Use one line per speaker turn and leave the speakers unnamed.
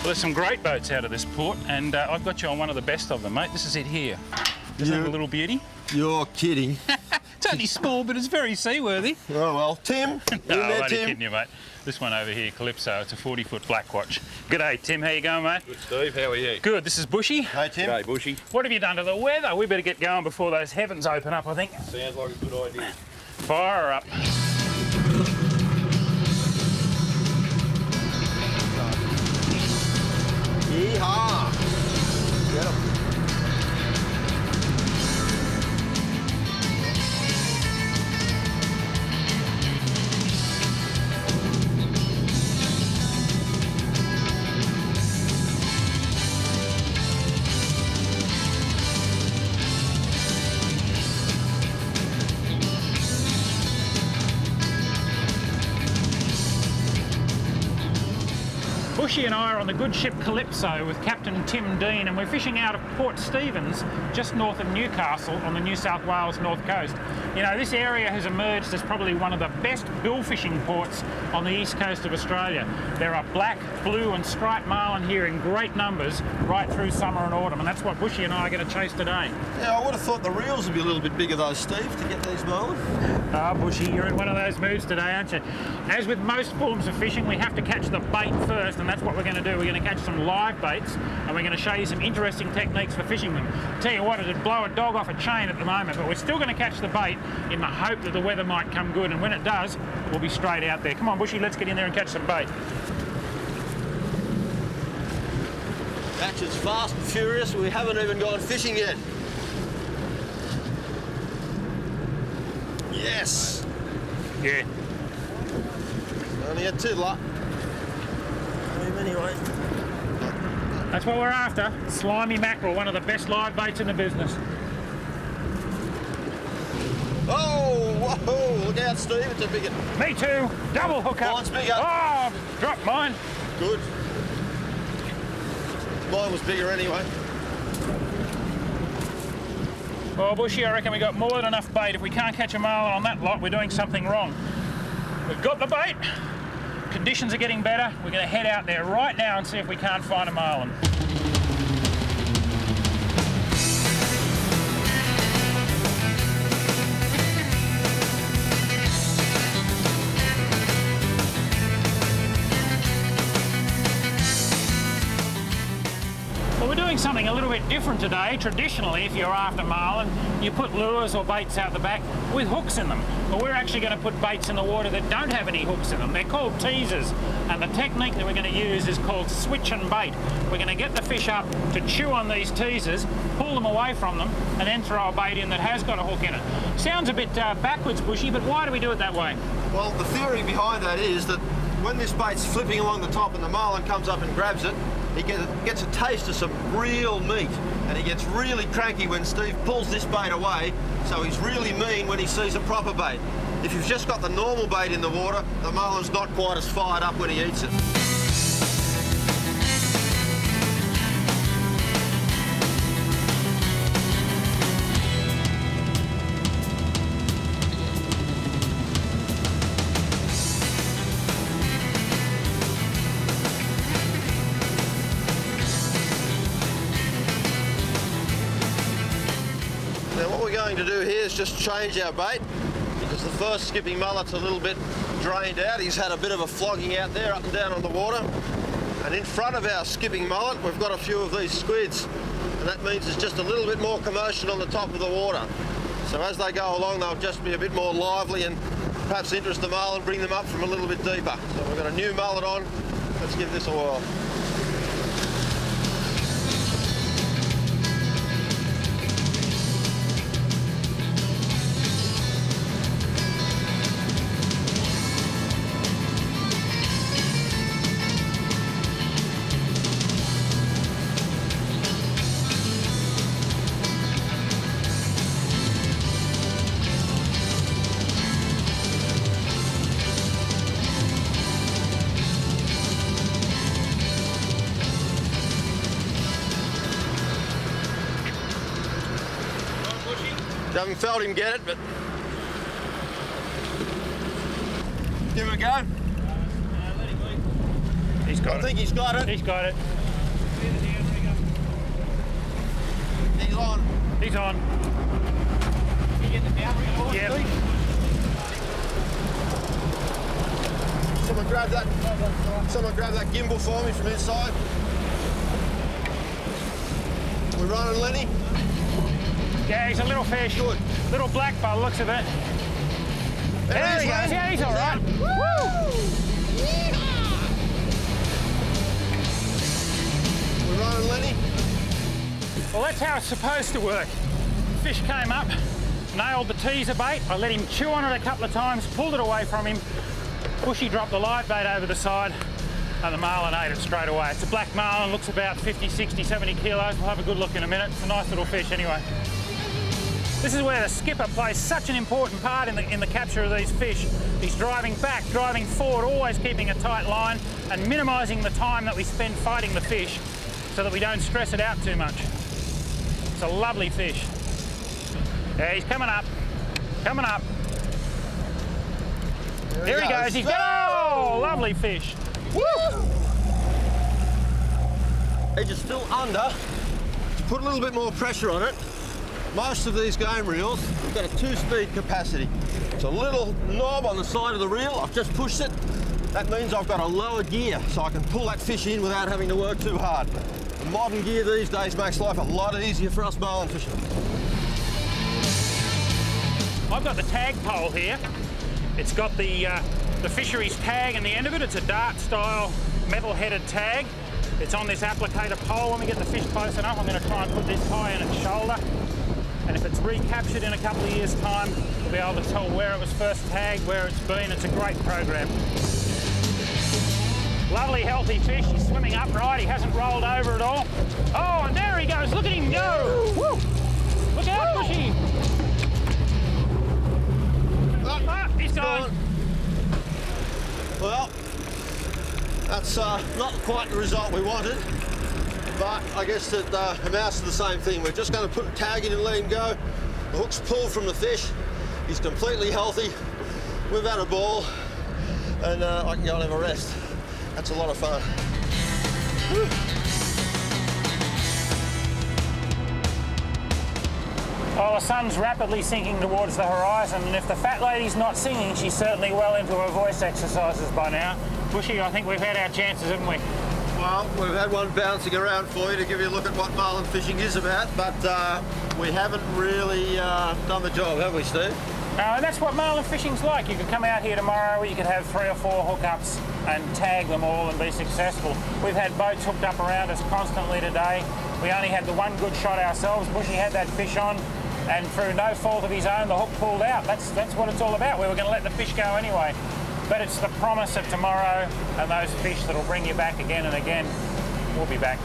Well, there's some great boats out of this port, and I've got you on one of the best of them, mate. This is it here. Isn't it a little beauty?
You're kidding.
It's only small, but it's very seaworthy.
Oh, well. Tim?
No, I'm only
Tim?
kidding you, mate. This one over here, Calypso, it's a 40-foot black watch. G'day, Tim. How you going, mate?
Good, Steve. How are you?
Good. This is Bushy.
Hey, Tim.
G'day, Bushy.
What have you done to the weather? We better get going before those heavens open up, I think.
Sounds like a good idea.
Fire her up.
Yeehaw! Get 'em.
Bushy and I are on the good ship Calypso with Captain Tim Dean, and we're fishing out of Port Stephens, just north of Newcastle on the New South Wales north coast. You know, this area has emerged as probably one of the best bill fishing ports on the east coast of Australia. There are black, blue and striped marlin here in great numbers right through summer and autumn, and that's what Bushy and I are going to chase today.
Yeah, I would have thought the reels would be a little bit bigger though, Steve, to get these marlin.
Ah, Bushy, you're in one of those moods today, aren't you? As with most forms of fishing, we have to catch the bait first, and that's what we're going to do. We're going to catch some live baits, and we're going to show you some interesting techniques for fishing them. Tell you what, it'd blow a dog off a chain at the moment, but we're still going to catch the bait in the hope that the weather might come good, and when it does, we'll be straight out there. Come on, Bushy, let's get in there and catch some bait.
Catch is fast and furious. We haven't even gone fishing yet. Yes!
Yeah.
Only a tiddler. Anyway.
That's what we're after. Slimy mackerel, one of the best live baits in the business.
Oh, whoa! Look out, Steve, it's a big one.
Me too. Double hook up.
Mine's bigger.
Oh, dropped mine.
Good. Mine was bigger anyway.
Well, Bushy, I reckon we got more than enough bait. If we can't catch a marlin on that lot, we're doing something wrong. We've got the bait. Conditions are getting better. We're going to head out there right now and see if we can't find a marlin. Well, we're doing something a little bit different today. Traditionally, if you're after marlin, you put lures or baits out the back with hooks in them. But we're actually going to put baits in the water that don't have any hooks in them. They're called teasers. And the technique that we're going to use is called switch and bait. We're going to get the fish up to chew on these teasers, pull them away from them, and then throw a bait in that has got a hook in it. Sounds a bit backwards, Bushy, but why do we do it that way?
Well, the theory behind that is that when this bait's flipping along the top and the marlin comes up and grabs it, he gets a taste of some real meat, and he gets really cranky when Steve pulls this bait away, so he's really mean when he sees a proper bait. If you've just got the normal bait in the water, the marlin's not quite as fired up when he eats it. Now what we're going to do here is just change our bait, because the first skipping mullet's a little bit drained out. He's had a bit of a flogging out there, up and down on the water. And in front of our skipping mullet, we've got a few of these squids. And that means there's just a little bit more commotion on the top of the water. So as they go along, they'll just be a bit more lively and perhaps interest the marlin, bring them up from a little bit deeper. So we've got a new mullet on. Let's give this a whirl. Haven't felt him get it, but give it a go.
He's got
I think he's got it.
He's got it.
He's on.
He's on. Yep.
Someone grab that gimbal for me from inside. We're running, Lenny.
Yeah, he's a little fish.
Good.
Little black by the looks of it. There he goes. Yeah, he's all right.
We're running, Lenny.
Well, that's how it's supposed to work. Fish came up, nailed the teaser bait. I let him chew on it a couple of times, pulled it away from him. Bushy dropped the live bait over the side, and the marlin ate it straight away. It's a black marlin, looks about 50, 60, 70 kilos. We'll have a good look in a minute. It's a nice little fish anyway. This is where the skipper plays such an important part in the capture of these fish. He's driving back, driving forward, always keeping a tight line and minimising the time that we spend fighting the fish so that we don't stress it out too much. It's a lovely fish. Yeah, he's coming up, coming up. There he goes. He's oh, lovely fish.
Woo! Edge is still under. To put a little bit more pressure on it, most of these game reels have got a 2-speed capacity. It's a little knob on the side of the reel. I've just pushed it. That means I've got a lower gear, so I can pull that fish in without having to work too hard. The modern gear these days makes life a lot easier for us marlin fishing.
I've got the tag pole here. It's got the fisheries tag in the end of it. It's a dart style metal-headed tag. It's on this applicator pole. When we get the fish close enough, I'm going to try and put this tie in its shoulder. And if it's recaptured in a couple of years' time, we'll be able to tell where it was first tagged, where it's been. It's a great program. Lovely, healthy fish. He's swimming upright. He hasn't rolled over at all. Oh, and there he goes. Look at him go. Woo. Look out, Bushy. Ah, he's gone.
Well, that's not quite the result we wanted, but I guess it amounts to the same thing. We're just going to put a tag in and let him go. The hook's pulled from the fish. He's completely healthy. We've had a ball, and I can go and have a rest. That's a lot of fun. Whew.
Well, the sun's rapidly sinking towards the horizon, and if the fat lady's not singing, she's certainly well into her voice exercises by now. Bushy, I think we've had our chances, haven't we?
Well, we've had one bouncing around for you to give you a look at what marlin fishing is about, but we haven't really done the job, have we, Steve?
And that's what marlin fishing's like. You could come out here tomorrow, you could have 3 or 4 hookups and tag them all and be successful. We've had boats hooked up around us constantly today. We only had the one good shot ourselves. Bushy had that fish on, and through no fault of his own, the hook pulled out. That's what it's all about. We were going to let the fish go anyway. But it's the promise of tomorrow and those fish that'll bring you back again and again. We'll be back.